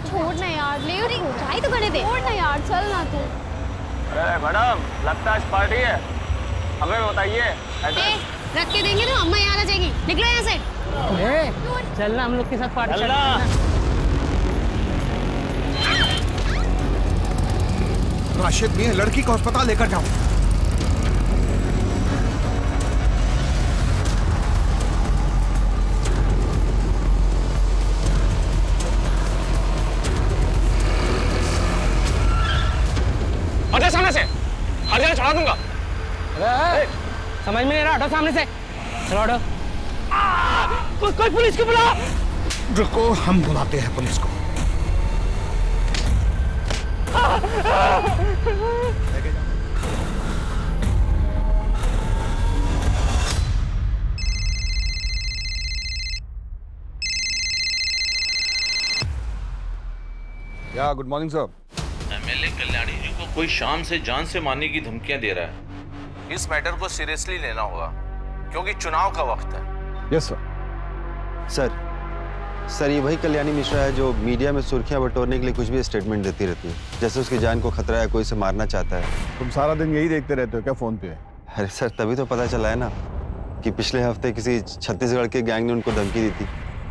छोड़ ना यार, लेवरिंग ट्राई तो करने दे। छोड़ ना यार, चल ना तू। अरे मैडम, लगता है पार्टी है, हमें बताइए। रख के देंगे तो अम्मा यहाँ आ जाएगी। निकलो यहाँ से। चलना हम लोग के साथ पार्टी। राशिद मियां, लड़की को अस्पताल लेकर जाओ। हटो सामने से, हर जगह चढ़ा दूंगा। समझ में नहीं रहा, हटो सामने से। चलो हटो। कोई पुलिस को बुलाओ। रुको, हम बुलाते हैं पुलिस को। या good morning sir. MLA Kalyani ji को कोई शाम से जान से मारने की धमकियां दे रहा है। इस मैटर को सीरियसली लेना होगा क्योंकि चुनाव का वक्त है। Yes sir. सर ये वही कल्याणी मिश्रा है जो मीडिया में सुर्खियां बटोरने के लिए कुछ भी स्टेटमेंट देती रहती है, जैसे उसकी जान को खतरा है, कोई से मारना चाहता है। तुम सारा दिन यही देखते रहते हो क्या फोन पे? अरे सर तभी तो पता चला है ना कि पिछले हफ्ते किसी छत्तीसगढ़ के गैंग ने उनको धमकी दी थी।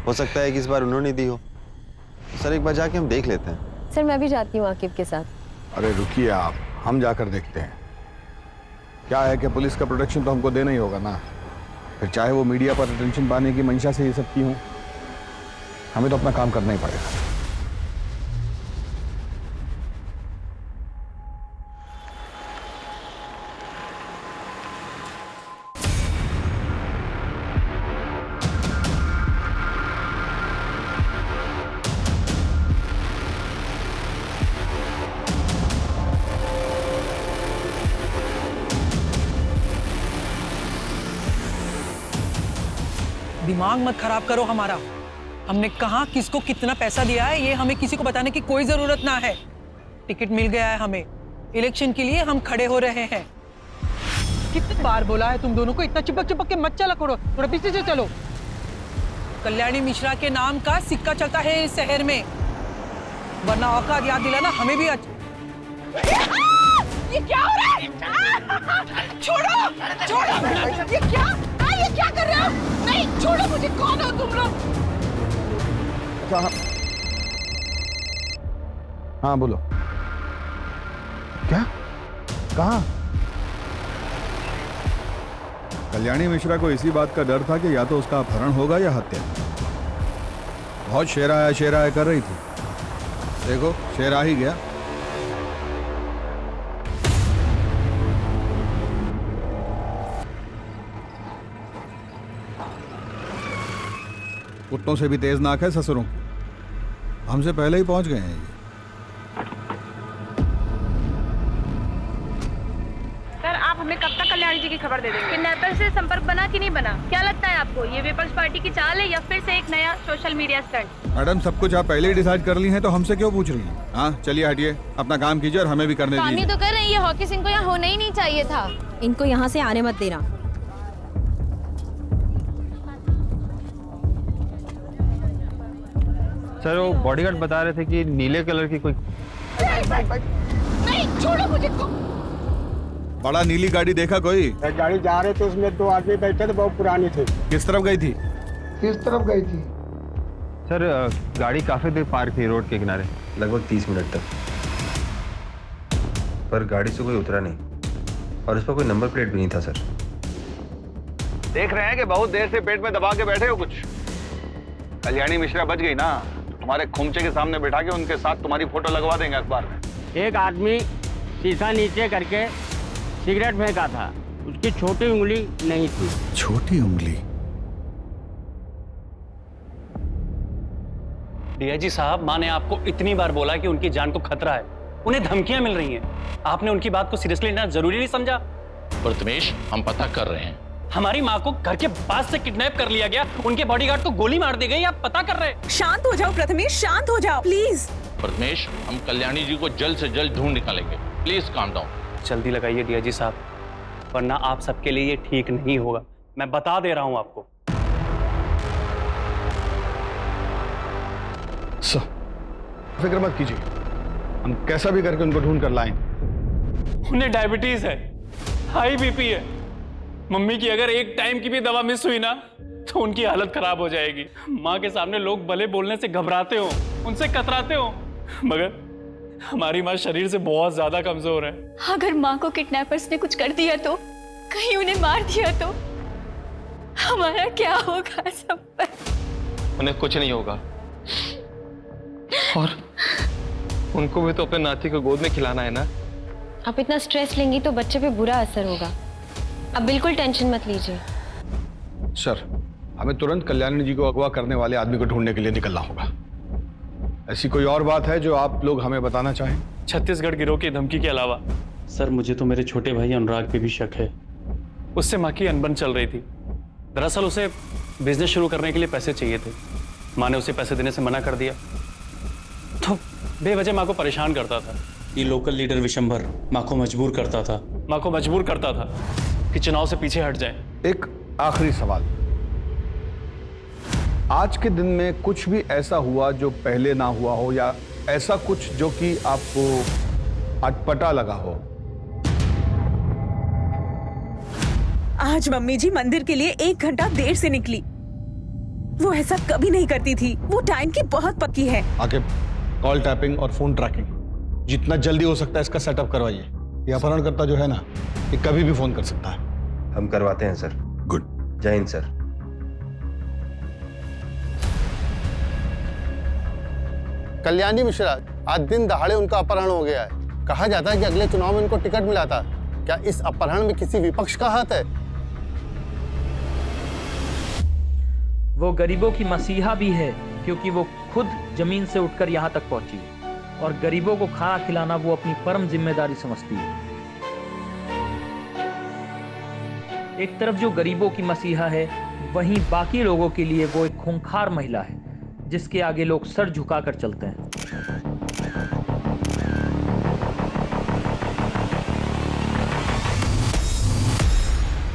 हो सकता है कि इस बार उन्होंने दी हो। सर एक बार जाके हम देख लेते हैं। सर मैं भी जाती हूँ आकिब के साथ। अरे रुकिए आप, हम जाकर देखते हैं। क्या है कि पुलिस का प्रोटेक्शन तो हमको देना ही होगा ना, फिर चाहे वो मीडिया पर अटेंशन पाने की मंशा से ये सब की हो, हमें तो अपना काम करना ही पड़ेगा। दिमाग मत खराब करो हमारा। हमने कहा किसको कितना पैसा दिया है ये हमें किसी को बताने की कोई जरूरत ना है। टिकट मिल गया है हमें, इलेक्शन के लिए हम खड़े हो रहे हैं। कितनी बार बोला है तुम दोनों को इतना चिपक चिपक के मत चला करो, थोड़ा पीछे से चलो। कल्याणी मिश्रा के नाम का सिक्का चलता है इस शहर में, वरना औकात याद दिलाना हमें भी ये क्या हो रहा है? छोड़ो, छोड़ो। ये क्या कर रहे हो? नहीं, छोड़ो मुझे। कौन हो तुम लोग? हाँ बोलो। क्या? कहाँ? कल्याणी मिश्रा को इसी बात का डर था कि या तो उसका अपहरण होगा या हत्या। बहुत शेराया कर रही थी। देखो शेर आ ही गया। कुत्तों से भी तेज नाक है ससुरों की, हमसे पहले ही पहुंच गए हैं ये। सर आप हमें कब तक कल्याणी जी की खबर दे देंगे? किडनैपर से संपर्क बना कि नहीं बना? क्या लगता है आपको, ये विपक्ष पार्टी की चाल है या फिर से एक नया सोशल मीडिया स्टंट? मैडम सब कुछ आप पहले ही डिसाइड कर ली हैं तो हमसे क्यों पूछ रही हैं? हाँ चलिए हटिए, अपना काम कीजिए और हमें भी करने दीजिए। काम ही तो कर रही है। हॉकी सिंह को यहाँ होना ही नहीं चाहिए था। इनको यहाँ से आने मत देना। सर वो बॉडीगार्ड बता रहे थे कि नीले कलर की कोई नहीं, छोड़ो मुझे। बड़ा नीली गाड़ी देखा कोई? गाड़ी जा रहे थे, उसमें 2 आदमी बैठे थे, बहुत पुरानी थे। किस तरफ गई थी? किस तरफ गई थी? सर गाड़ी काफी देर पार्क थी रोड के किनारे, लगभग 30 मिनट तक, पर गाड़ी से कोई उतरा नहीं और उस पर कोई नंबर प्लेट भी नहीं था। सर देख रहे हैं कि बहुत देर से पेट में दबा के बैठे हो कुछ। कल्याणी मिश्रा बच गई ना, तुम्हारे खुमचे के सामने बैठा के उनके साथ तुम्हारी फोटो लगवा देंगे अखबार में। एक आदमी शीशा नीचे करके सिगरेट फेंका था, उसकी छोटी उंगली नहीं थी। छोटी उंगली? डीआईजी साहब, माँ ने आपको इतनी बार बोला कि उनकी जान को खतरा है, उन्हें धमकियां मिल रही हैं। आपने उनकी बात को सीरियसली लेना जरूरी नहीं समझा? प्रथमेश हम पता कर रहे हैं। हमारी माँ को घर के पास से किडनैप कर लिया गया, उनके बॉडीगार्ड को गोली मार दी गई, आप पता कर रहे हैं। शांत हो जाओ प्रथमेश, शांत हो जाओ प्लीज। प्रथमेश हम कल्याणी जी को जल्द से जल्द ढूंढ निकालेंगे, प्लीज काम डाउन। जल्दी लगाइए डीआईजी साहब, वरना आप सबके लिए ये ठीक नहीं होगा, मैं बता दे रहा हूं आपको। फिक्र मत कीजिए, हम कैसा भी करके उनको ढूंढ कर लाएंगे। उन्हें डायबिटीज है, हाई बीपी है। मम्मी की अगर एक टाइम की भी दवा मिस हुई ना तो उनकी हालत खराब हो जाएगी। माँ के सामने लोग भले बोलने से घबराते हो, उनसे कतराते हो, मगर हमारी माँ शरीर से बहुत ज्यादा कमजोर है। अगर माँ को किडनैपर्स ने कुछ कर दिया तो, कहीं उन्हें मार दिया तो हमारा क्या होगा सब पर? उन्हें कुछ नहीं होगा, और उनको भी तो अपने नाती को गोद में खिलाना है ना। आप इतना स्ट्रेस लेंगी तो बच्चे पे बुरा असर होगा। अब बिल्कुल टेंशन मत लीजिए। सर, हमें तुरंत कल्याणी जी को अगवा करने वाले आदमी को ढूंढने के लिए निकलना होगा। ऐसी कोई और बात है जो आप लोग हमें बताना चाहें? छत्तीसगढ़ गिरोह की धमकी के अलावा सर, मुझे तो मेरे छोटे भाई अनुराग पे भी शक है। उससे माँ की अनबन चल रही थी। दरअसल उसे बिजनेस शुरू करने के लिए पैसे चाहिए थे। माँ ने उसे पैसे देने से मना कर दिया, तो बेवजह माँ को परेशान करता था। ये लोकल लीडर विशंभर माँ को मजबूर करता था कि चुनाव से पीछे हट जाए। एक आखिरी सवाल, आज के दिन में कुछ भी ऐसा हुआ जो पहले ना हुआ हो, या ऐसा कुछ जो कि आपको अटपटा लगा हो? आज मम्मी जी मंदिर के लिए 1 घंटा देर से निकली। वो ऐसा कभी नहीं करती थी, वो टाइम की बहुत पक्की है। आगे कॉल टैपिंग और फोन ट्रैकिंग जितना जल्दी हो सकता है इसका सेटअप करवाइए। ये अपहरणकर्ता जो है ना, ये कभी भी फोन कर सकता है। हम करवाते हैं सर। गुड। जय हिंद सर। कल्याणी मिश्रा, आज दिन दहाड़े उनका अपहरण हो गया है। कहा जाता है कि अगले चुनाव में उनको टिकट मिला था। क्या इस अपहरण में किसी विपक्ष का हाथ है? वो गरीबों की मसीहा भी है, क्योंकि वो खुद जमीन से उठकर यहाँ तक पहुंची और गरीबों को खाना खिलाना वो अपनी परम जिम्मेदारी समझती है। एक तरफ जो गरीबों की मसीहा है, वहीं बाकी लोगों के लिए वो एक खूंखार महिला है, जिसके आगे लोग सर झुकाकर चलते हैं।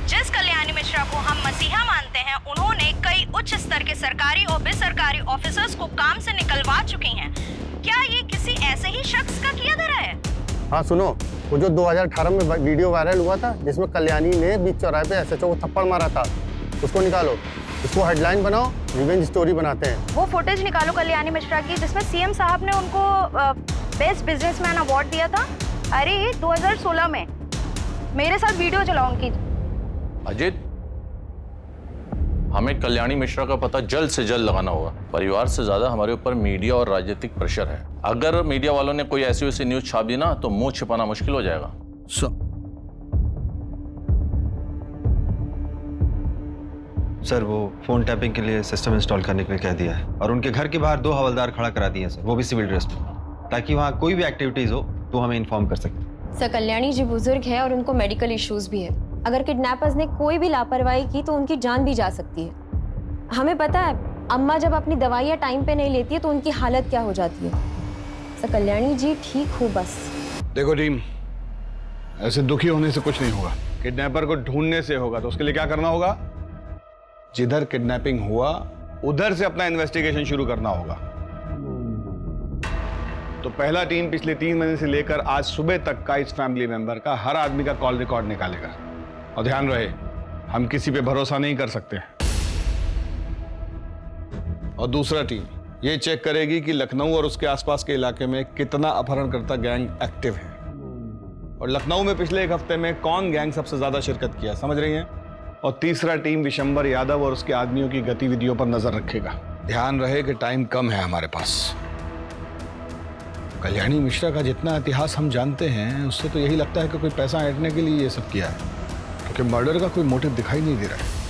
जिस कल्याणी मिश्रा को हम मसीहा मानते हैं, उन्होंने कई उच्च स्तर के सरकारी और बेसरकारी ऑफिसर्स को काम से निकलवा चुकी हैं। क्या ये किसी ऐसे ही शख्स का किया धरा है? हाँ सुनो, वो जो 2018 में वीडियो वायरल हुआ था जिसमें कल्याणी ने बीच चौराहे पे एसएचओ को थप्पड़ मारा था, उसको निकालो, उसको हेडलाइन बनाओ, रिवेंज स्टोरी बनाते हैं। वो फुटेज निकालो कल्याणी मिश्रा की, जिसमें सीएम साहब ने उनको बेस्ट बिजनेसमैन अवार्ड दिया था। अरे ये 2016 में। मेरे साथ वीडियो चलाओ उनकी। अजित, हमें कल्याणी मिश्रा का पता जल्द से जल्द लगाना होगा। परिवार से ज्यादा हमारे ऊपर मीडिया और राजनीतिक प्रेशर है। अगर मीडिया वालों ने कोई ऐसी वैसी न्यूज छाप दी ना तो मुंह छिपाना मुश्किल हो जाएगा। सर, वो फोन टैपिंग के लिए सिस्टम इंस्टॉल करने के लिए कह दिया है, और उनके घर के बाहर 2 हवलदार खड़ा करा दिए हैं सर, वो भी सिविल ड्रेस में, ताकि वहाँ कोई भी एक्टिविटीज हो तो हमें इन्फॉर्म कर सकें। सर, कल्याणी जी बुजुर्ग है और उनको मेडिकल इश्यूज भी है। अगर किडनैपर्स ने कोई भी लापरवाही की तो उनकी जान भी जा सकती है। हमें पता है, अम्मा जब अपनी दवाइयाँ टाइम पे नहीं लेती है तो उनकी हालत क्या हो जाती है। सर, कल्याणी जी ठीक हो बस। देखो टीम, ऐसे दुखी होने से कुछ नहीं होगा। किडनैपर को ढूंढने से होगा। तो उसके लिए क्या करना होगा? जिधर किडनैपिंग हुआ उधर से अपना इन्वेस्टिगेशन शुरू करना होगा। तो पहला टीम पिछले 3 महीने से लेकर आज सुबह तक का इस फैमिली मेंबर का हर आदमी का कॉल रिकॉर्ड निकालेगा। और ध्यान रहे, हम किसी पे भरोसा नहीं कर सकते। और दूसरा टीम ये चेक करेगी कि लखनऊ और उसके आसपास के इलाके में कितना अपहरणकर्ता गैंग एक्टिव है, और लखनऊ में पिछले 1 हफ्ते में कौन गैंग सबसे ज्यादा शिरकत किया, समझ रही हैं? और तीसरा टीम विशंबर यादव और उसके आदमियों की गतिविधियों पर नजर रखेगा। ध्यान रहे कि टाइम कम है हमारे पास। कल्याणी मिश्रा का जितना इतिहास हम जानते हैं, उससे तो यही लगता है कि कोई पैसा ऐंठने के लिए ये सब किया है, क्योंकि मर्डर का कोई मोटिव दिखाई नहीं दे रहा है।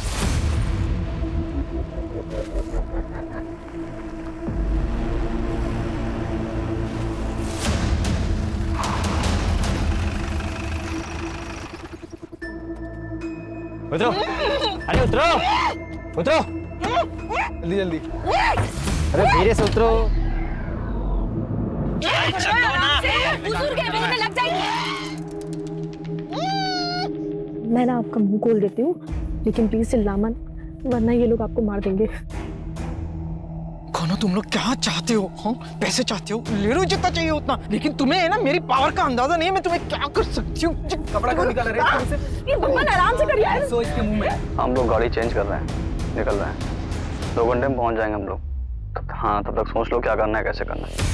उतरो, अरे उतरो, उतरो, जल्दी जल्दी। अरे धीरे से उतरो। मैं ना आपका मुंह खोल देती हूँ, लेकिन प्लीज चिल्ला मत, वरना ये लोग आपको मार देंगे। कौन सुनो, तुम लोग क्या चाहते हो? हाँ, पैसे चाहते हो, ले लो जितना चाहिए उतना, लेकिन तुम्हें है ना मेरी पावर का अंदाजा नहीं है, मैं तुम्हें क्या कर सकती हूँ। कपड़ा क्यों निकाल रहे हैं? ये बब्बन आराम से करिए। सो इसके मुंह में। हम लोग गाड़ी चेंज कर रहे हैं, निकल रहे हैं। 2 घंटे में पहुंच जाएंगे हम लोग। हाँ, तब तक सोच लो क्या करना है, कैसे करना है।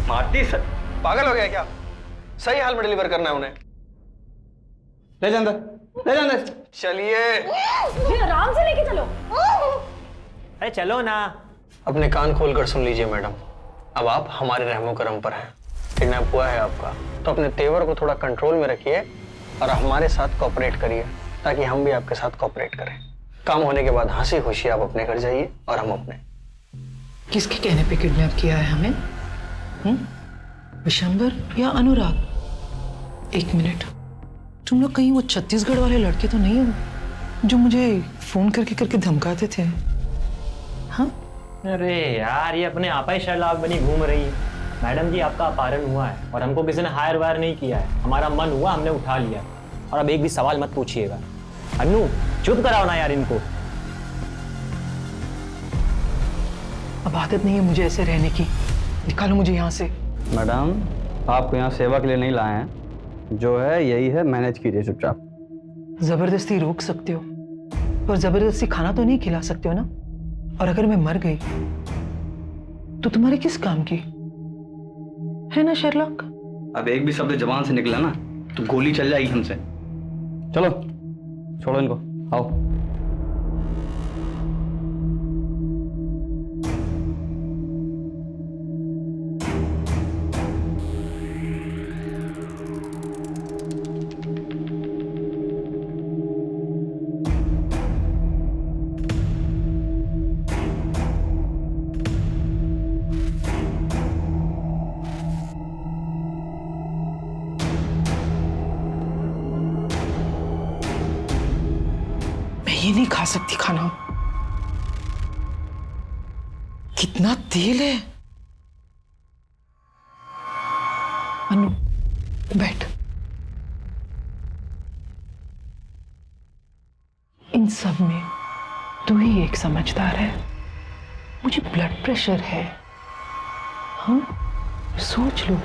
मारती सर, पागल हो गया क्या? सही हाल में डिलीवर करना है उन्हें। ले जा अंदर, ले जा अंदर। चलिए। जी आराम से लेके चलो। अरे चलो ना। अपने कान खोलकर सुन लीजिए मैडम, अब आप हमारे रहमो करम पर हैं। किडनैप हुआ है आपका, तो अपने तेवर को थोड़ा कंट्रोल में रखिए और हमारे साथ कोऑपरेट करिए, ताकि हम भी आपके साथ कोऑपरेट करें। काम होने के बाद हंसी खुशी आप अपने घर जाइए और हम अपने। किसके कहने पे किडनैप किया है हमें? विशंबर या अनुराग? 1 मिनट, तुम लोग कहीं वो छत्तीसगढ़ वाले लड़के तो नहीं हो जो मुझे फोन करके धमकाते थे? हाँ? अरे यार, ये अपने आपा ही शर्लाग बनी घूम रही है। मैडम जी, आपका अपहरण हुआ है और हमको किसी ने हायर वायर नहीं किया है। हमारा मन हुआ, हमने उठा लिया। और अब एक भी सवाल मत पूछिएगा। अन्नू, चुप कराओ ना यार इनको। अब आदत नहीं है मुझे ऐसे रहने की, निकालो मुझे यहाँ से। मैडम, आपको यहाँ सेवा के लिए नहीं लाए हैं, जो है यही है, मैनेज कीजिए चुपचाप। जबरदस्ती रोक सकते हो, पर जबरदस्ती खाना तो नहीं खिला सकते हो ना। और अगर मैं मर गई तो तुम्हारे किस काम की है ना शेरलॉक? अब एक भी शब्द जबान से निकला ना तो गोली चल जाएगी हमसे। चलो छोड़ो इनको, आओ। ये नहीं खा सकती खाना, कितना तेल है। अनु, बैठ। इन सब में तू ही एक समझदार है। मुझे ब्लड प्रेशर है। हाँ, सोच लो,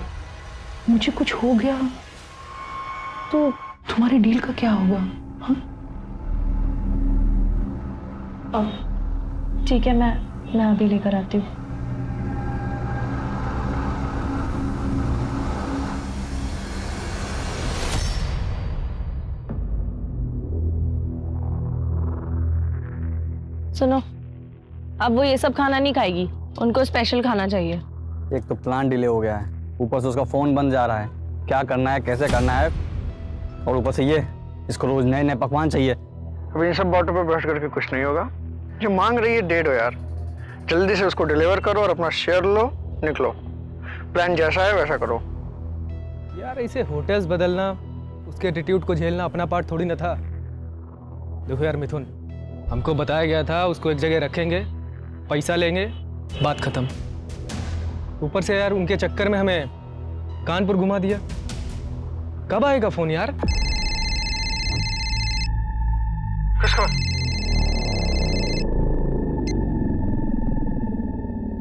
मुझे कुछ हो गया तो तुम्हारी डील का क्या होगा? हाँ, ठीक है, मैं अभी लेकर आती हूँ। सुनो, अब वो ये सब खाना नहीं खाएगी, उनको स्पेशल खाना चाहिए। एक तो प्लान डिले हो गया है, ऊपर से उसका फोन बंद जा रहा है। क्या करना है, कैसे करना है, और ऊपर से ये इसको रोज नए नए पकवान चाहिए। अब इन सब बातों पे बहस करके कुछ नहीं होगा। जो मांग रही है दे दो यार, जल्दी से उसको डिलीवर करो और अपना शेयर लो, निकलो। प्लान जैसा है वैसा करो। यार, इसे होटल्स बदलना, उसके एटीट्यूड को झेलना अपना पार्ट थोड़ी ना था। देखो यार मिथुन, हमको बताया गया था उसको एक जगह रखेंगे, पैसा लेंगे, बात खत्म। ऊपर से यार उनके चक्कर में हमें कानपुर घुमा दिया। कब आएगा फोन यार? किसका?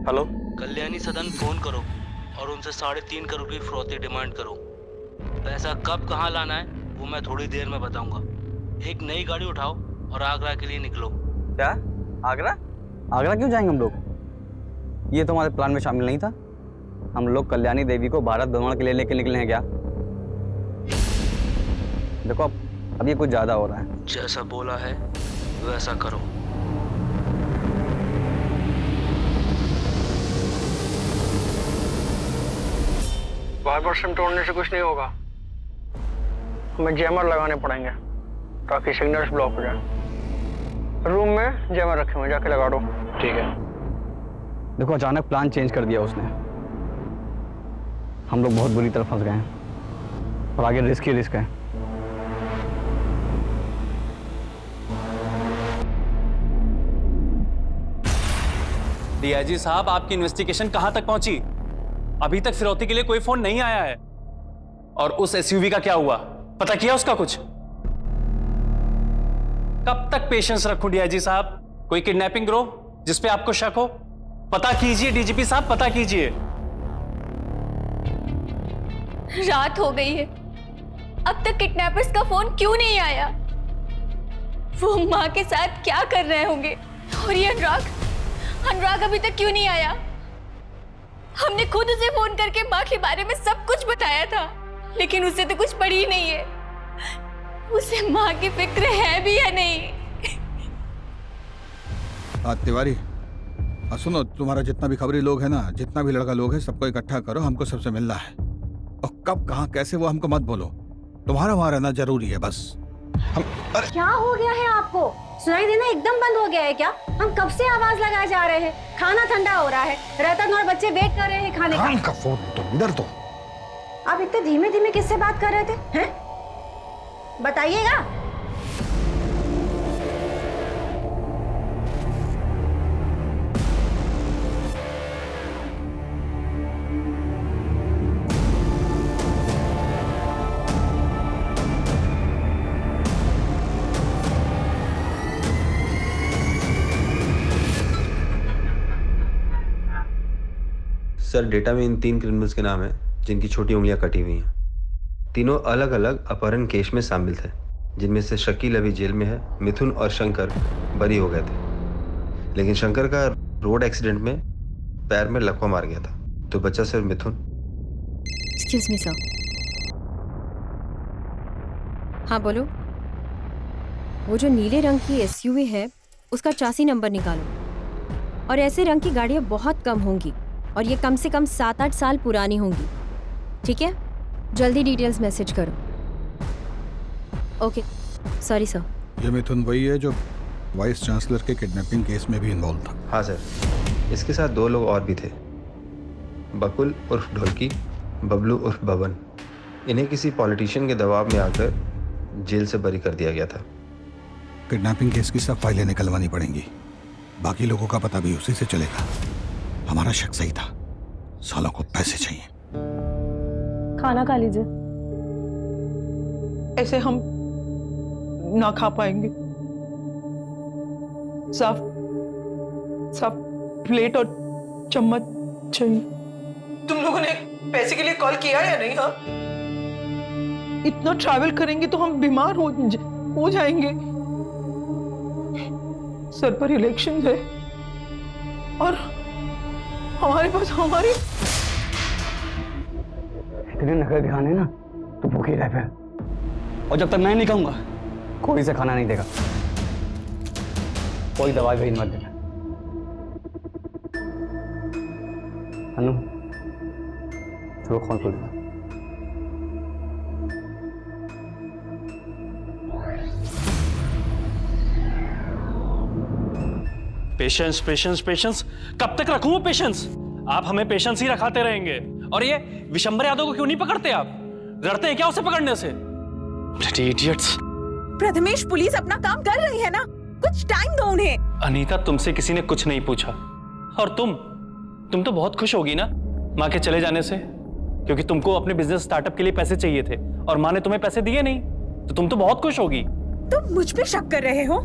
हेलो, कल्याणी सदन फोन करो और उनसे 3.5 करोड़ की फिरौती डिमांड करो। पैसा कब कहाँ लाना है वो मैं थोड़ी देर में बताऊंगा। एक नई गाड़ी उठाओ और आगरा के लिए निकलो। क्या? आगरा? आगरा क्यों जाएंगे हम लोग? ये तो हमारे प्लान में शामिल नहीं था। हम लोग कल्याणी देवी को भारत भ्रमण के लिए लेके निकले हैं क्या? देखो अब ये कुछ ज्यादा हो रहा है। जैसा बोला है वैसा करो। बार बार सिम तोड़ने से कुछ नहीं होगा, हमें जैमर लगाने पड़ेंगे ताकि सिग्नल्स ब्लॉक हो जाए। रूम में जैमर रखे हुए, जाके लगा दो। ठीक है। देखो अचानक प्लान चेंज कर दिया उसने, हम लोग बहुत बुरी तरह फंस गए हैं। और आगे रिस्क ही रिस्क है। डीआईजी साहब, आपकी इन्वेस्टिगेशन कहां तक पहुंची? अभी तक फिरौती के लिए कोई फोन नहीं आया है। और उस एसयूवी का क्या हुआ, पता किया उसका कुछ? कब तक पेशेंस रखूं डीआईजी साहब? कोई किडनैपिंग ग्रोह जिसपे आपको शक हो? पता कीजिए डीजीपी साहब, पता कीजिए। रात हो गई है, अब तक किडनैपर्स का फोन क्यों नहीं आया? वो माँ के साथ क्या कर रहे होंगे? और ये अनुराग अभी तक क्यों नहीं आया? हमने खुद उसे फोन करके माँ के बारे में सब कुछ बताया था, लेकिन उसे तो कुछ पड़ी ही नहीं है। उसे माँ की फिक्र है भी या नहीं? तिवारी, सुनो, तुम्हारा जितना भी खबरी लोग है ना, जितना भी लड़का लोग है, सबको इकट्ठा करो, हमको सबसे मिलना है। और कब, कहाँ, कैसे, वो हमको मत बोलो। तुम्हारा वहां रहना जरूरी है बस। क्या हो गया है आपको? सुनाई देना एकदम बंद हो गया है क्या? हम कब से आवाज लगाए जा रहे हैं। खाना ठंडा हो रहा है, रतन और बच्चे वेट कर रहे हैं खाने का। फोन तो इधर तो। आप इतने धीमे धीमे किससे बात कर रहे थे? हैं? बताइएगा। सर, डेटा में इन 3 क्रिमिनल्स के नाम हैं जिनकी छोटी उंगलियां कटी हुई हैं। तीनों अलग अलग अपहरण केस में शामिल थे, जिनमें से शकील अभी जेल में है, मिथुन और शंकर बरी हो गए थे। लेकिन शंकर का रोड एक्सीडेंट में पैर में लकवा मार गया था, तो बचा सिर्फ मिथुन। Excuse me sir. हाँ बोलो। वो जो नीले रंग की एसयूवी है, उसका चासी नंबर निकालो। और ऐसे रंग की गाड़ियाँ बहुत कम होंगी, और ये कम से कम 7-8 साल पुरानी होंगी। ठीक है, जल्दी डिटेल्स मैसेज करो। Okay, sorry sir. ये मिथुन वही है जो वाइस चांसलर के किडनैपिंग केस में भी इन्वॉल्व था? हाँ सर, इसके साथ 2 लोग और भी थे, बकुल उर्फ ढोलकी, बबलू उर्फ बबन। इन्हें किसी पॉलिटिशियन के दबाव में आकर जेल से बरी कर दिया गया था। किडनैपिंग केस की सब फाइलें निकलवानी पड़ेंगी, बाकी लोगों का पता भी उसी से चलेगा। हमारा शक सही था, सालों को पैसे चाहिए। खाना खा लीजिए। ऐसे हम ना खा पाएंगे। साफ साफ प्लेट और चम्मच चाहिए। तुम लोगों ने पैसे के लिए कॉल किया या नहीं? हाँ, इतना ट्रैवल करेंगे तो हम बीमार हो जाएंगे। सर पर इलेक्शन है और हमारे पास इतने नखरे दिखाने ना तो भूखे रह फिर। और जब तक मैं नहीं कहूंगा, कोई से खाना नहीं देगा। कोई दवाई भी मत देना। अनु, चलो खोल खोल। पेशेंस पेशेंस पेशेंस, कब तक रखूं पेशेंस? आप हमें पेशेंस ही रखाते रहेंगे। और ये विशंबर यादव को क्यों नहीं पकड़ते आप? डरते हैं क्या उसे पकड़ने से? Bloody idiots। प्रथमेश, पुलिस अपना काम कर रही है ना, कुछ टाइम दो उन्हें। अनीता, तुमसे किसी ने कुछ नहीं पूछा। और तुम तो बहुत खुश होगी ना माँ के चले जाने से, क्योंकि तुमको अपने बिजनेस स्टार्टअप के लिए पैसे चाहिए थे और माँ ने तुम्हें पैसे दिए नहीं, तो तुम तो बहुत खुश होगी। तुम मुझ पे शक कर रहे हो?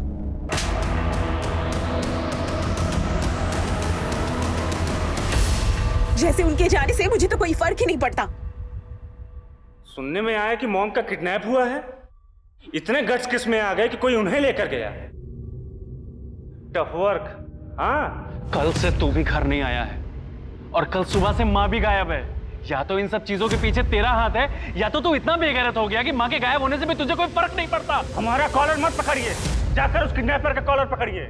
जैसे उनके जाने से मुझे तो कोई फर्क ही नहीं पड़ता। सुनने में आया कि मॉम का किडनैप हुआ है। इतने गट्स किस में आ गए कि कोई उन्हें लेकर गया। Tough work. हाँ, कल से तू भी घर नहीं आया है और कल सुबह से माँ भी गायब है। या तो इन सब चीजों के पीछे तेरा हाथ है, या तो तू इतना बेगैरत हो गया कि माँ के गायब होने से भी तुझे कोई फर्क नहीं पड़ता। हमारा कॉलर मत पकड़िए, जाकर उस किडनैपर का कॉलर पकड़िए।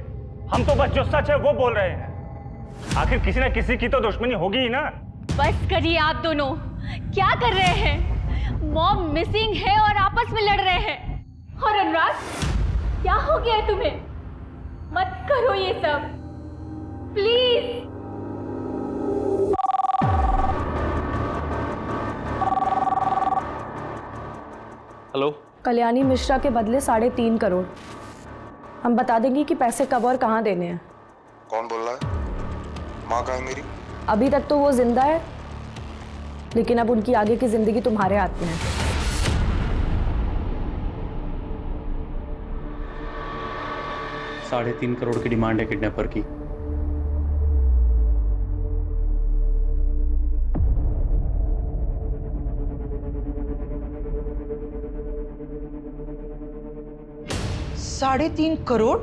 हम तो बस जो सच है वो बोल रहे हैं। आखिर किसी न किसी की तो दुश्मनी होगी ही ना। बस करिए आप दोनों, क्या कर रहे हैं? मॉम मिसिंग है और आपस में लड़ रहे हैं। और अनुराग, क्या हो गया है तुम्हें? मत करो ये सब, प्लीज। हेलो। कल्याणी मिश्रा के बदले 3.5 करोड़। हम बता देंगे कि पैसे कब और कहाँ देने हैं। कौन बोल रहा है? माँ कहाँ है मेरी? अभी तक तो वो जिंदा है, लेकिन अब उनकी आगे की जिंदगी तुम्हारे हाथ में है। ₹3.5 करोड़ की डिमांड है किडनैपर की। $3.5 करोड़?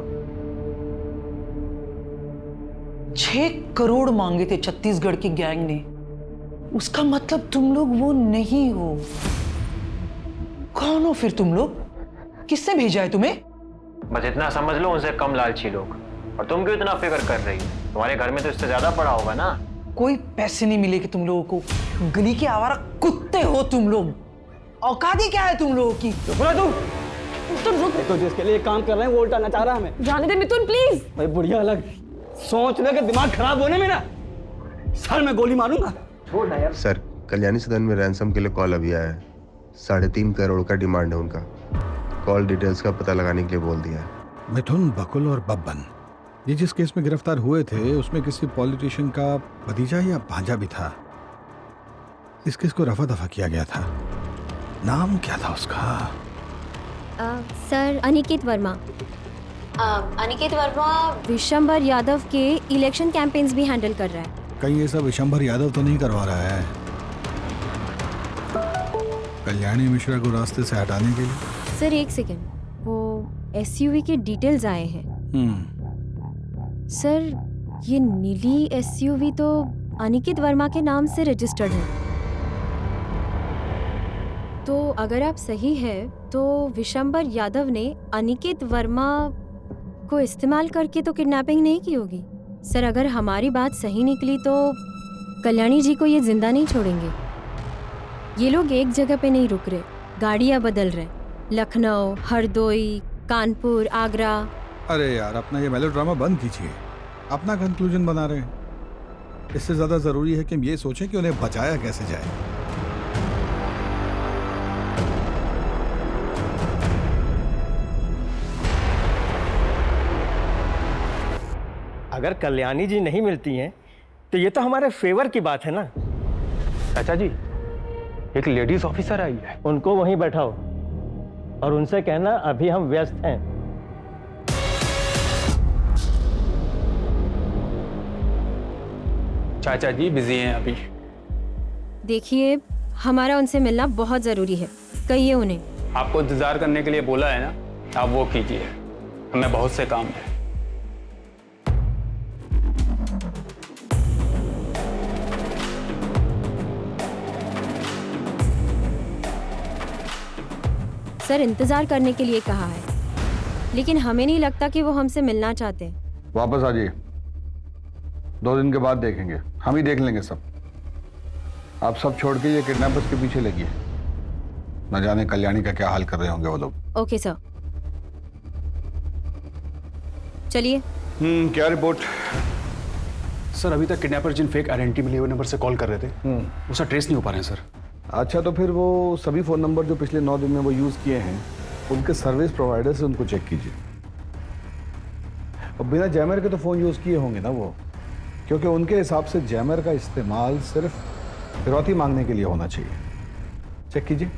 6 करोड़ मांगे थे छत्तीसगढ़ की गैंग ने। उसका मतलब तुम लोग वो नहीं हो। कौन हो फिर तुम लोग? किसने भेजा है तुम्हें? बस इतना समझ लो, उनसे कम लालची लोग। और तुम क्यों इतना फिक्र कर रही हो? तुम्हारे घर में तो इससे ज्यादा पड़ा होगा ना। कोई पैसे नहीं मिलेगे तुम लोगों को। गली के आवारा कुत्ते हो तुम लोग। औकात ही क्या है तुम लोगों की? तो जिसके लिए काम कर रहे हैं वो उल्टा नचा रहा है हमें। जाने दे मिथुन प्लीज। भाई बुढ़िया अलग सोच ले कि दिमाग खराब होने में ना सर में गोली मारूंगा। छोड़ ना यार। सर, कल्याणी सदन में रैंसम के लिए कॉल अभी आया है। 3.5 करोड़ का डिमांड है उनका। कॉल डिटेल्स का पता लगाने के लिए बोल दिया है। मिथुन, बकुल और बब्बन, ये जिस केस में गिरफ्तार हुए थे उसमें किसी पॉलिटिशियन का भतीजा या भांजा भी था। इस केस को रफा दफा किया गया था। नाम क्या था उसका? सर अनिकेत वर्मा। अनिकेत वर्मा विशंबर यादव के इलेक्शन कैंपेन्स भी हैंडल कर रहा है। कहीं ये सब विशंबर यादव तो नहीं करवा रहा है कल्याणी मिश्रा को रास्ते से हटाने के लिए? सर एक सेकेंड, वो एसयूवी के डिटेल्स आए हैं। सर ये नीली एसयूवी तो अनिकेत वर्मा के नाम से रजिस्टर्ड है। तो अगर आप सही है तो विशंबर यादव ने अनिकेत वर्मा को इस्तेमाल करके तो किडनैपिंग नहीं की होगी। सर अगर हमारी बात सही निकली तो कल्याणी जी को ये जिंदा नहीं छोड़ेंगे। ये लोग एक जगह पे नहीं रुक रहे, गाड़ियाँ बदल रहे। लखनऊ, हरदोई, कानपुर, आगरा। अरे यार, अपना ये मेलोड्रामा बंद कीजिए। अपना कंक्लूजन बना रहे हैं। इससे ज्यादा जरूरी है कि हम ये सोचें कि उन्हें बचाया कैसे जाए। अगर कल्याणी जी नहीं मिलती हैं तो ये तो हमारे फेवर की बात है ना। चाचा जी, एक लेडीज ऑफिसर आई है। उनको वहीं बैठाओ और उनसे कहना अभी हम व्यस्त हैं। चाचा जी बिजी हैं अभी। देखिए हमारा उनसे मिलना बहुत जरूरी है, कहिए उन्हें। आपको इंतजार करने के लिए बोला है ना, आप वो कीजिए। हमें बहुत से काम है। सर इंतजार करने के लिए कहा है, लेकिन हमें नहीं लगता कि वो हमसे मिलना चाहते हैं। वापस आ जाइए, 2 दिन के बाद देखेंगे। हम ही देख लेंगे सब। आप सब छोड़ के ये किडनैपर्स के पीछे लगिए। न जाने कल्याणी का क्या हाल कर रहे होंगे वो लोग। ओके सर, चलिए। क्या रिपोर्ट? सर अभी तक किडनैपर जिन फेक आइडेंटिटी मिले हुए नंबर से कॉल कर रहे थे वो सर ट्रेस नहीं हो पा रहे हैं सर। अच्छा, तो फिर वो सभी फ़ोन नंबर जो पिछले 9 दिन में वो यूज़ किए हैं उनके सर्विस प्रोवाइडर से उनको चेक कीजिए। और बिना जैमर के तो फ़ोन यूज़ किए होंगे ना वो, क्योंकि उनके हिसाब से जैमर का इस्तेमाल सिर्फ फिरौती मांगने के लिए होना चाहिए। चेक कीजिए।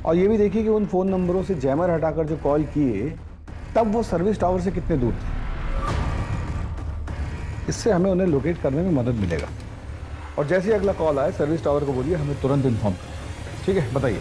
और ये भी देखिए कि उन फ़ोन नंबरों से जैमर हटाकर जो कॉल किए तब वो सर्विस टावर से कितने दूर थे। इससे हमें उन्हें लोकेट करने में मदद मिलेगा। और जैसे ही अगला कॉल आए सर्विस टावर को बोलिए हमें तुरंत इन्फॉर्म करें। ठीक है, बताइए।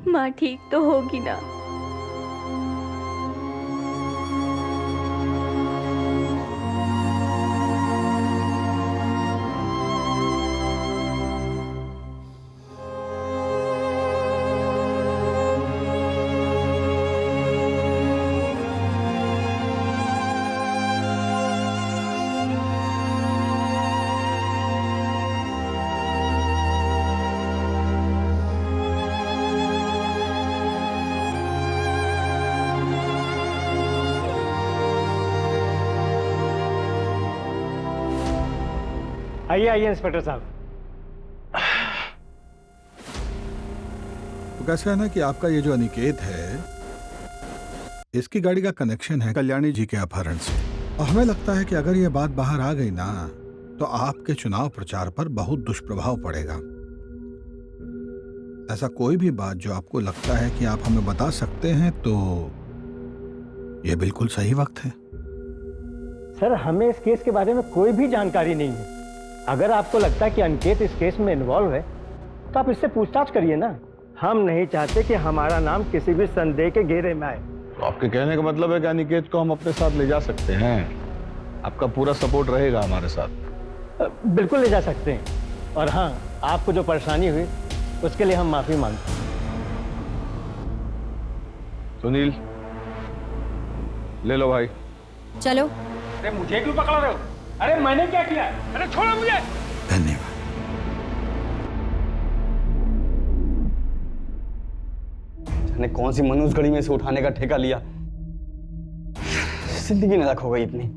माँ ठीक तो होगी ना? आइए आइए इंस्पेक्टर साहब। तो कैसा है ना कि आपका ये जो अनिकेत है, इसकी गाड़ी का कनेक्शन है कल्याणी जी के अपहरण से। और हमें लगता है कि अगर ये बात बाहर आ गई ना, तो आपके चुनाव प्रचार पर बहुत दुष्प्रभाव पड़ेगा। ऐसा कोई भी बात जो आपको लगता है कि आप हमें बता सकते हैं, तो ये बिल्कुल सही वक्त है। सर, हमें इस केस के बारे में कोई भी जानकारी नहीं है। अगर आपको लगता है कि अनिकेत इस केस में इन्वॉल्व है, तो आप इससे पूछताछ करिए ना। हम नहीं चाहते कि हमारा नाम किसी भी संदेह के घेरे में आए। तो आपके कहने का मतलब है कि अनिकेत को हम अपने साथ ले जा सकते हैं? आपका पूरा सपोर्ट रहेगा हमारे साथ? बिल्कुल ले जा सकते हैं। और हाँ, आपको जो परेशानी हुई उसके लिए हम माफी मांगते हैं। सुनील, ले लो भाई। चलो। अरे मुझे क्यों पकड़ रहे हो? अरे मैंने क्या किया? अरे छोड़ो मुझे। धन्यवाद। जाने कौन सी मनुष्य घड़ी में से उठाने का ठेका लिया, जिंदगी नरक हो गई इतनी।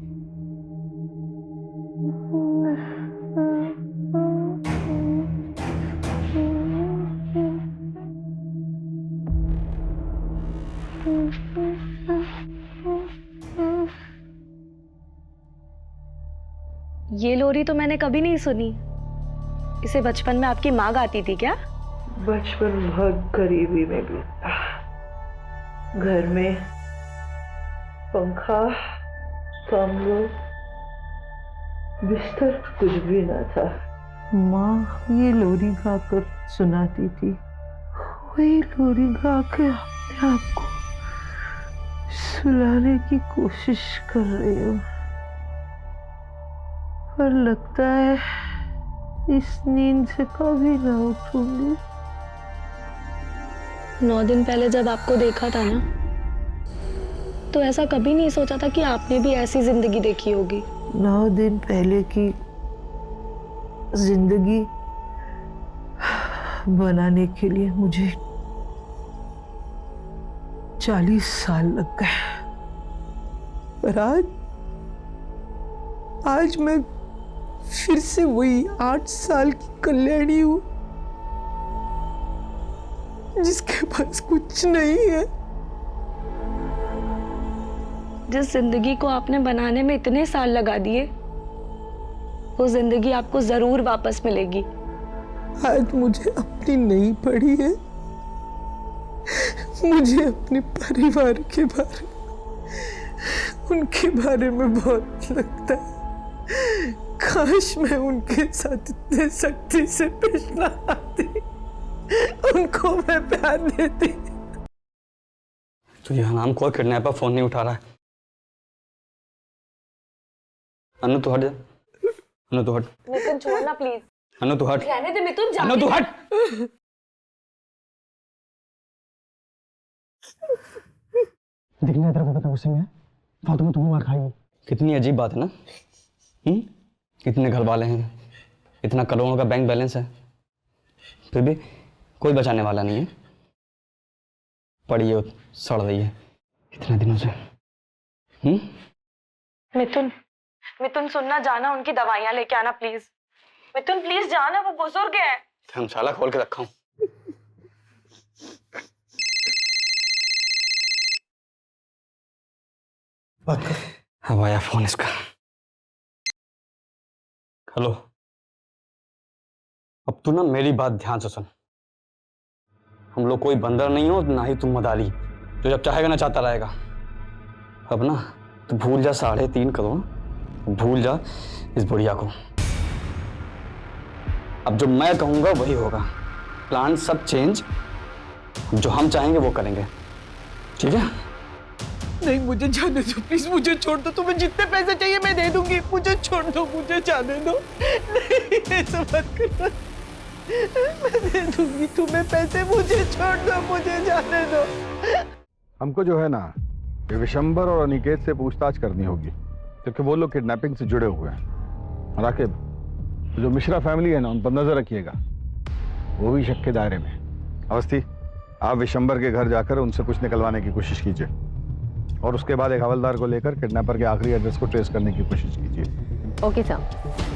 ये लोरी तो मैंने कभी नहीं सुनी। इसे बचपन में आपकी माँ गाती थी क्या? बचपन बहुत गरीबी में बीता। घर में पंखा, कमरा, बिस्तर कुछ भी न था। माँ ये लोरी गाकर सुनाती थी। वही लोरी गाकर अपने आप को सुलाने की कोशिश कर रही हूँ, पर लगता है इस नींद से कभी ना उठूंगी। 9 दिन पहले जब आपको देखा था ना, तो ऐसा कभी नहीं सोचा था कि आपने भी ऐसी जिंदगी देखी होगी। 9 दिन पहले की जिंदगी बनाने के लिए मुझे 40 साल लग गए, पर आज मैं फिर से वही 8 साल की कल्याणी हूं, जिसके पास कुछ नहीं है। जिस जिंदगी को आपने बनाने में इतने साल लगा दिए, वो जिंदगी आपको जरूर वापस मिलेगी। आज मुझे अपनी नहीं पड़ी है, मुझे अपने परिवार के बारे में, उनके बारे में बहुत लगता है। काश मैं उनके साथ इतने सख्ती से पेश ना आती, उनको मैं प्यार देती। तो यह नाम कोई किडनैपर फोन नहीं उठा रहा है। अनु तू हट जा। अनु तू हट। मिथुन छोड़ना प्लीज। अनु तू हट। रहने दे मिथुन, अनु तू हट। दिखने तेरे को पता गुस्से में है, फालतू में तुम्हें मार खाएगी। कितनी अजीब बात है ना। इतने घर वाले हैं, इतना करोड़ों का बैंक बैलेंस है, फिर भी कोई बचाने वाला नहीं है। पड़ी है, सड़ रही है इतने दिनों से। मिथुन सुनना, जाना उनकी दवाइयां लेके आना प्लीज। मिथुन प्लीज जाना, वो बुजुर्ग है। धर्मशाला खोल के रखा हूं। अब आया फोन इसका। हेलो, अब तू ना मेरी बात ध्यान से सुन। हम लोग कोई बंदर नहीं हो, ना ही तुम मदारी जो जब चाहेगा ना चाहता रहेगा। अब ना तू भूल जा 3.5 करोड़, भूल जा इस बुढ़िया को। अब जो मैं कहूंगा वही होगा। प्लान सब चेंज, जो हम चाहेंगे वो करेंगे, ठीक है? नहीं, मुझे जाने दो प्लीज, मुझे छोड़ दो। तुम्हें जितने पैसे चाहिए मैं दे दूंगी, मुझे छोड़ दो, मुझे जाने दो। नहीं, ऐसा मत करना, मैं दे दूंगी तुम्हें पैसे, मुझे छोड़ दो, मुझे जाने दो। हमको जो है ना, ये विशंबर और अनिकेत से पूछताछ करनी होगी, क्योंकि वो लोग किडनैपिंग से जुड़े हुए हैं। राकिब, जो मिश्रा फैमिली है ना, उन पर नजर रखिएगा, वो भी शक के दायरे में। अवस्थी, आप विशंबर के घर जाकर उनसे कुछ निकलवाने की कोशिश कीजिए, और उसके बाद एक हवलदार को लेकर किडनैपर के आखिरी एड्रेस को ट्रेस करने की कोशिश कीजिए। Okay sir.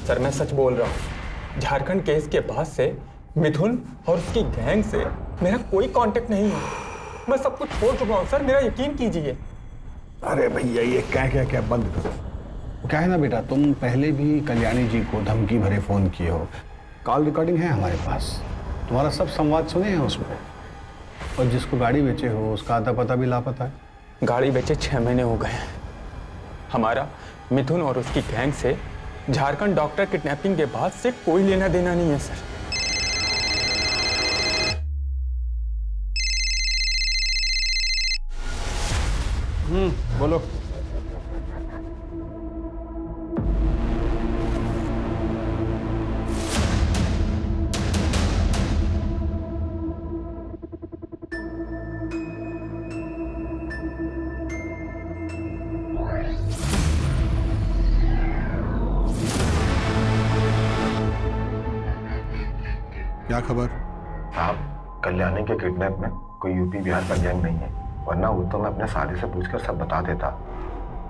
सर मैं सच बोल रहा हूँ, झारखंड केस के बाद से मिथुन और उसकी गैंग से मेरा कोई कांटेक्ट नहीं है। मैं सब कुछ छोड़ चुका हूँ सर, मेरा यकीन कीजिए। अरे भैया, ये क्या बंद करो। क्या है ना बेटा, तुम पहले भी कल्याणी जी को धमकी भरे फोन किए हो, कॉल रिकॉर्डिंग है हमारे पास, तुम्हारा सब संवाद सुने हैं उसमें। और जिसको गाड़ी बेचे हो उसका आता पता भी लापता है। गाड़ी बेचे 6 महीने हो गए हैं। हमारा मिथुन और उसकी गैंग से झारखंड डॉक्टर किडनैपिंग के बाद से कोई लेना देना नहीं है सर। बोलो। क्या खबर? साहब, कल्याणी के किडनैप में कोई यूपी बिहार का गैंग नहीं है, वरना वो तो मैं अपने साथी से पूछकर सब बता देता।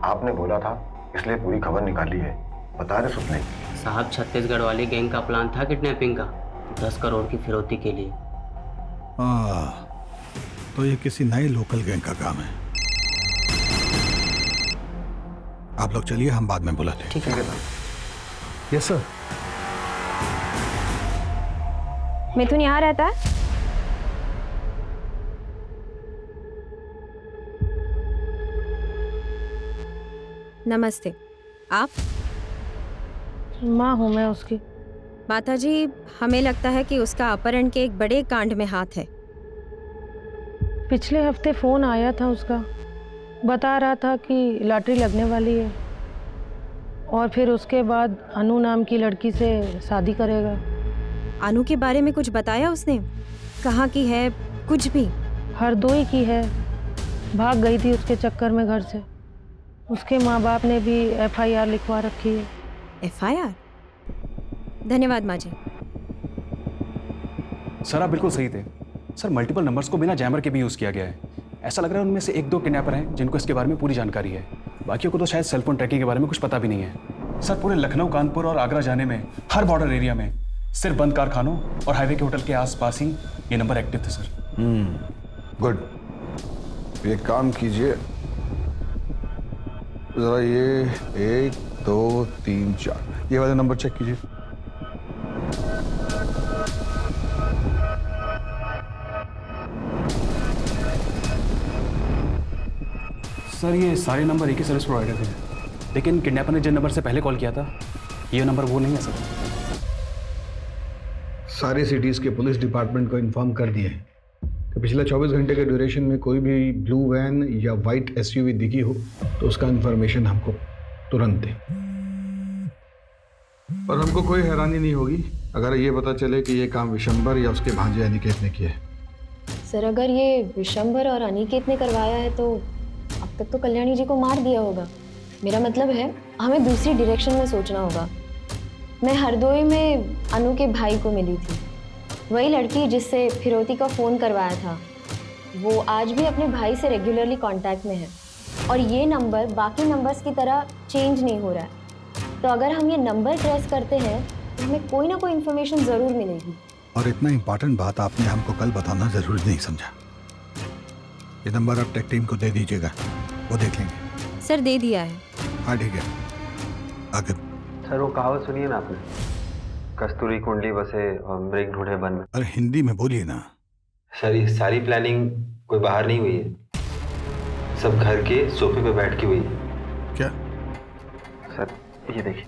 आपने बोला था इसलिए पूरी खबर निकाली है। बता रहे सुपने साहब, छत्तीसगढ़ वाली गैंग का प्लान था किडनैपिंग का, 10 करोड़ की फिरौती के लिए। तो ये किसी नए लोकल गैंग का काम है। आप लोग चलिए, हम बाद में बुलाते हैं। ठीक है। Yes sir. मिथुन यहाँ रहता है? नमस्ते, आप? माँ हूँ मैं उसकी। माता जी, हमें लगता है कि उसका अपहरण के एक बड़े कांड में हाथ है। पिछले हफ्ते फ़ोन आया था उसका, बता रहा था कि लॉटरी लगने वाली है और फिर उसके बाद अनु नाम की लड़की से शादी करेगा। अनु के बारे में कुछ बताया उसने? कहाँ की है? कुछ भी? हरदोई की है, भाग गई थी उसके चक्कर में घर से। उसके माँ बाप ने भी FIR लिखवा रखी है। FIR? धन्यवाद माँ जी। सर आप बिल्कुल सही थे सर, मल्टीपल नंबर्स को बिना जैमर के भी यूज़ किया गया है। ऐसा लग रहा है उनमें से 1-2 किडनैपर हैं जिनको इसके बारे में पूरी जानकारी है, बाकियों को तो शायद सेलफोन ट्रैकिंग के बारे में कुछ पता भी नहीं है। सर पूरे लखनऊ, कानपुर और आगरा जाने में हर बॉर्डर एरिया में सिर्फ बंद कारखानों और हाईवे के होटल के आसपास ही ये नंबर एक्टिव थे सर। गुड। ये काम कीजिए जरा, ये 1 2 3 4 ये वाले नंबर चेक कीजिए। सर ये सारे नंबर एक ही सर्विस प्रोवाइडर थे, लेकिन किडनैपर ने जिन नंबर से पहले कॉल किया था ये नंबर वो नहीं है सर। सारे सिटीज़ के पुलिस डिपार्टमेंट को इन्फॉर्म कर दिए कि पिछले 24 घंटे के ड्यूरेशन में कोई भी ब्लू वैन या वाइट SUV दिखी हो तो उसका इन्फॉर्मेशन हमको तुरंत दें। पर हमको कोई हैरानी नहीं होगी अगर ये पता चले कि ये काम विशंबर या उसके भांजे अनिकेत ने किया है। सर, अगर ये विशंबर और अनिकेत ने करवाया है तो अब तक तो कल्याणी जी को मार दिया होगा। मेरा मतलब है हमें दूसरी डायरेक्शन में सोचना होगा। मैं हरदोई में अनु के भाई को मिली थी, वही लड़की जिससे फिरौती का फ़ोन करवाया था। वो आज भी अपने भाई से रेगुलरली कांटेक्ट में है और ये नंबर बाकी नंबर्स की तरह चेंज नहीं हो रहा है। तो अगर हम ये नंबर ट्रेस करते हैं हमें कोई ना कोई इन्फॉर्मेशन जरूर मिलेगी। और इतना इंपॉर्टेंट बात आपने हमको कल बताना जरूरी नहीं समझा। ये नंबर आप टेक टीम को दे दीजिएगा, वो देख लेंगे। सर दे दिया है। हाँ ठीक है, आगे। सर वो कहावत सुनिए ना आपने, कस्तूरी कुंडली बसे और मृग ढूंढे वन में। अरे हिंदी में बोलिए ना। सर ये सारी प्लानिंग कोई बाहर नहीं हुई है, सब घर के सोफे पे बैठ के हुई है। क्या? सर ये देखिए।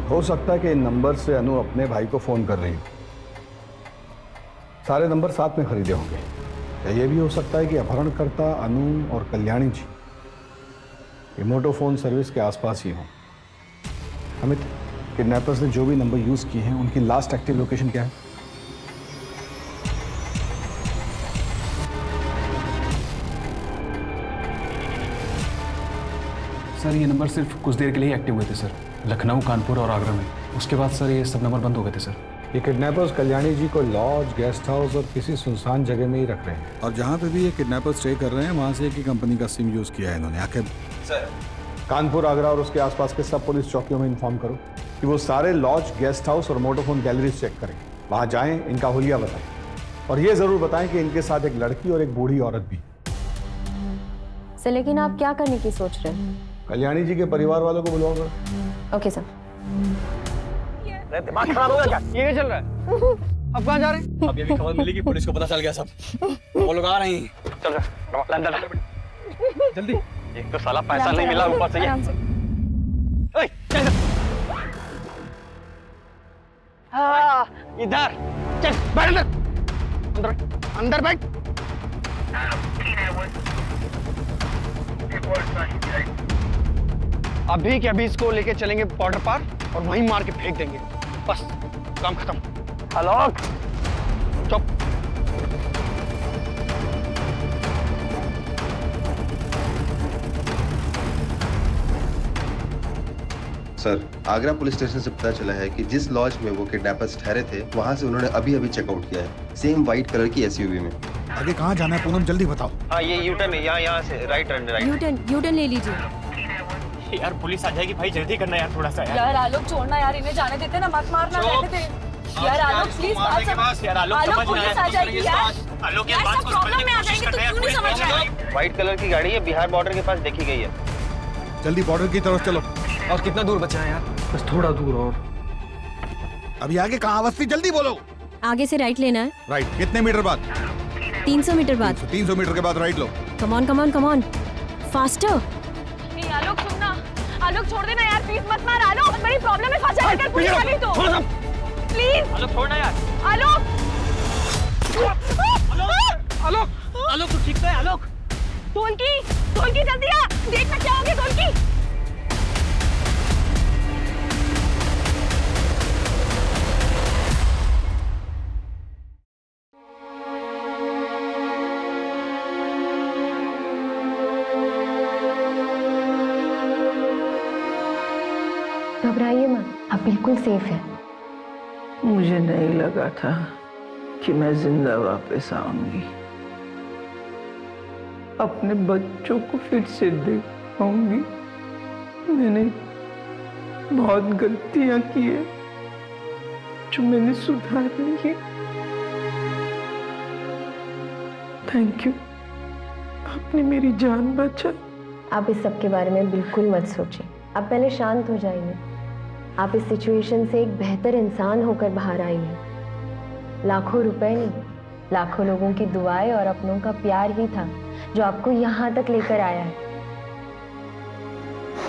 हो सकता है कि इन नंबर से अनु अपने भाई को फोन कर रही हो। सारे नंबर साथ में खरीदे होंगे। या ये भी हो सकता है कि अपहरणकर्ता अनु और कल्याणी जी रिमोटो फोन सर्विस के आसपास ही हों। अमित, किडनैपर्स ने जो भी नंबर यूज किए हैं उनकी लास्ट एक्टिव लोकेशन क्या है? सर ये नंबर सिर्फ कुछ देर के लिए एक्टिव हुए थे सर, लखनऊ, कानपुर और आगरा में। उसके बाद सर ये सब नंबर बंद हो गए थे सर। ये किडनैपर्स कल्याणी जी को लॉज, गेस्ट हाउस और किसी सुनसान जगह में ही रख रहे हैं। और जहाँ पे भी ये किडनैपर्स स्टे कर रहे हैं वहाँ से एक ही कंपनी का सिम यूज किया है इन्होंने। आखिर सर कानपुर, आगरा और उसके आसपास के सब पुलिस चौकियों में इन्फॉर्म करो कि वो सारे लॉज, गेस्ट हाउस और मोटोफोन गैलरीज चेक करें। वहाँ जाएं, इनका हुलिया बताएं और ये जरूर बताएं कि इनके साथ एक लड़की और एक बूढ़ी औरत भी। सर लेकिन आप क्या करने की सोच रहे हैं? कल्याणी जी के परिवार वालों को बुलाओ करो। Okay sir. दिमाग खराब हो गया क्या? ये क्या चल रहा है? अब कहाँ जा रहे हैं? अब ये भी खबर मिली कि पुलिस को पता चल गया सब, वो लोग आ रहे हैं। चल रहा अंदर जल्दी। एक तो साला पैसा नहीं मिला, ऊपर से ये। ओए, चल इधर चल, बैठ अंदर, अंदर बैठ। अभी के अभी इसको लेके चलेंगे बॉर्डर पार और वहीं मार के फेंक देंगे, बस काम खत्म। हेलो, चुप। सर आगरा पुलिस स्टेशन से पता चला है कि जिस लॉज में वो किडनैपर्स ठहरे थे वहां से उन्होंने अभी अभी चेकआउट किया है, सेम व्हाइट कलर की एसयूवी में। आगे कहाँ जाना है पूनम, जल्दी बताओ। हाँ ये यूटर्न है, यहाँ से राइट टर्न, राइट। यूटर्न ले लीजिए। यार पुलिस आ जाएगी भाई, जल्दी करना यार थोड़ा सा। यार आलोक छोड़ना यार, इन्हें जाने देते ना, मत मारना, रहने दे। यार आलोक प्लीज बात समझ। यार आलोक पुलिस आ जाएगी यार। आलोक यार सब प्रॉब्लम में आ जाएंगे, तू क्यों नहीं समझ रहा है? व्हाइट कलर की गाड़ी है, बिहार बॉर्डर के पास देखी गई है। जल्दी बॉर्डर की तरफ चलो। और कितना दूर बचा है यार? बस थोड़ा दूर और। अभी आगे कहाँ अवस्थी, जल्दी बोलो। आगे से राइट लेना है। राइट कितने मीटर बाद? 300 मीटर बाद। 300 मीटर के बाद right low. Come on come on come on, faster. नहीं आलोक सुनना, आलोक छोड़ देना यार, प्लीज मत मार आलोक, बड़ी प्रॉब्लम है, फंस जाएगा पुलिस आ गई तो। प्लीज आलोक छोड़ना यार। आलोक आलोक, आलोक तू ठीक तो है? आलोक, ढोलकी ढोलकी जल्दी आ, देखना क्या हो गया ढोलकी। घबराइए मत, आप बिल्कुल सेफ है। मुझे नहीं लगा था कि मैं जिंदा वापस आऊंगी, अपने बच्चों को फिर से देख पाऊंगी। मैंने बहुत गलतियां की है जो मैंने सुधार ली है। थैंक यू, आपने मेरी जान बचाई। आप इस सब के बारे में बिल्कुल मत सोचिए, आप पहले शांत हो जाइए। आप इस सिचुएशन से एक बेहतर इंसान होकर बाहर आई हैं। लाखों रुपए नहीं, लाखों लोगों की दुआएं और अपनों का प्यार ही था जो आपको यहाँ तक लेकर आया है।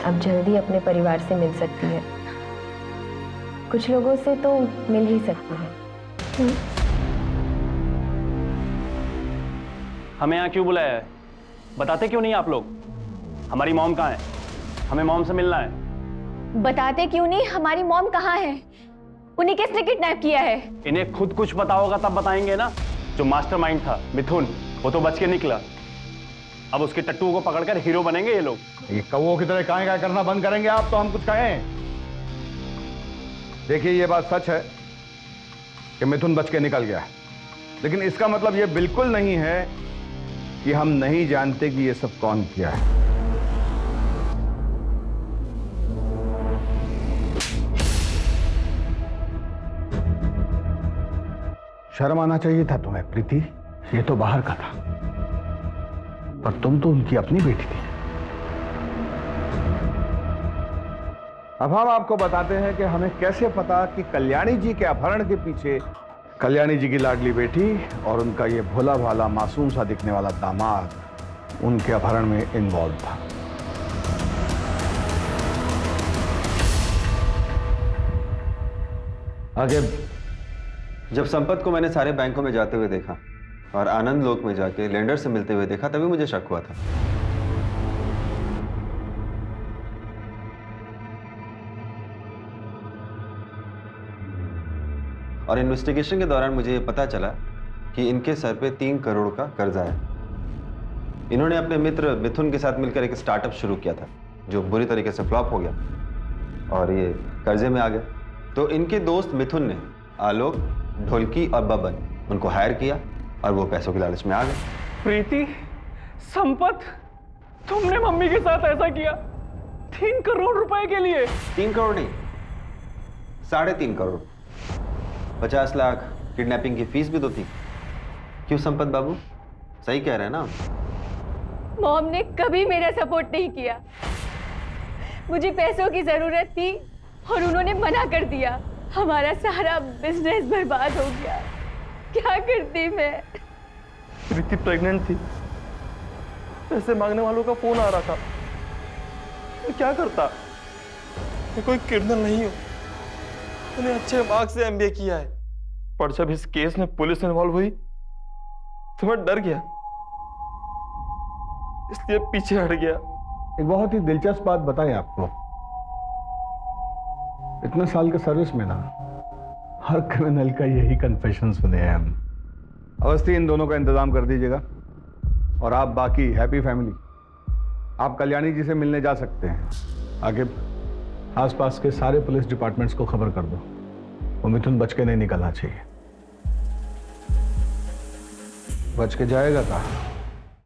अब जल्दी अपने परिवार से मिल सकती है, कुछ लोगों से तो मिल ही सकती है। हमें यहाँ क्यों बुलाया है? बताते क्यों नहीं आप लोग? हमारी मॉम कहाँ है? हमें मॉम से मिलना है। बताते क्यों नहीं? हमारी मॉम कहाँ है? उन्हें किसने किडनैप किया है? इन्हें खुद कुछ पता होगा तब बताएंगे ना। जो मास्टरमाइंड था मिथुन, वो तो बच के निकला। अब उसके टट्टू को पकड़कर हीरो बनेंगे ये लोग। ये कौवों की तरह काहे करना बंद करेंगे आप तो हम कुछ कहें। देखिए ये बात सच है कि मिथुन बच के निकल गया है, लेकिन इसका मतलब ये बिल्कुल नहीं है कि हम नहीं जानते कि ये सब कौन किया है। शर्म आना चाहिए था तुम्हें प्रीति, ये तो बाहर का था, पर तुम तो उनकी अपनी बेटी थी। अब हम आपको बताते हैं कि हमें कैसे पता कि कल्याणी जी के अपहरण के पीछे कल्याणी जी की लाडली बेटी और उनका ये भोला भाला मासूम सा दिखने वाला दामाद उनके अपहरण में इन्वॉल्व था। आगे जब संपत को मैंने सारे बैंकों में जाते हुए देखा और आनंद लोक में जाके लेंडर से मिलते हुए देखा, तभी मुझे शक हुआ था। और इन्वेस्टिगेशन के दौरान मुझे ये पता चला कि इनके सर पे 3 करोड़ का कर्जा है। इन्होंने अपने मित्र मिथुन के साथ मिलकर एक स्टार्टअप शुरू किया था जो बुरी तरीके से फ्लॉप हो गया और ये कर्जे में आ गया। तो इनके दोस्त मिथुन ने आलोक, ढोलकी और बबन उनको हायर किया और वो पैसों के लालच में आ गए। प्रीति, संपत, तुमने मम्मी के साथ ऐसा किया 3 करोड़ रुपए के लिए? 3 करोड़ नहीं, 3.5 करोड़। 50 लाख किडनैपिंग की फीस भी तो थी। क्यों संपत बाबू, सही कह रहे हैं ना? मॉम ने कभी मेरा सपोर्ट नहीं किया। मुझे पैसों की जरूरत थी और उन्होंने मना कर दिया। हमारा सारा बिजनेस बर्बाद हो गया। क्या करती मैं? प्रीति प्रेग्नेंट थी, पैसे मांगने वालों का फोन आ रहा था। मैं क्या करता? मैं कोई क्रिमिनल नहीं हूं। मैंने अच्छे मार्क्स से एमबीए किया है, पर जब इस केस में पुलिस इन्वॉल्व हुई तो मैं डर गया, इसलिए पीछे हट गया। एक बहुत ही दिलचस्प बात बताएं आपको। इतने साल के सर्विस में ना हर क्रिमिनल का यही कन्फेशन सुने हैं हम। अवस्थी, इन दोनों का इंतजाम कर दीजिएगा और आप बाकी हैप्पी फैमिली आप कल्याणी जी से मिलने जा सकते हैं। आगे आसपास के सारे पुलिस डिपार्टमेंट्स को खबर कर दो, वो मिथुन बच के नहीं निकलना चाहिए। बच के जाएगा कहाँ?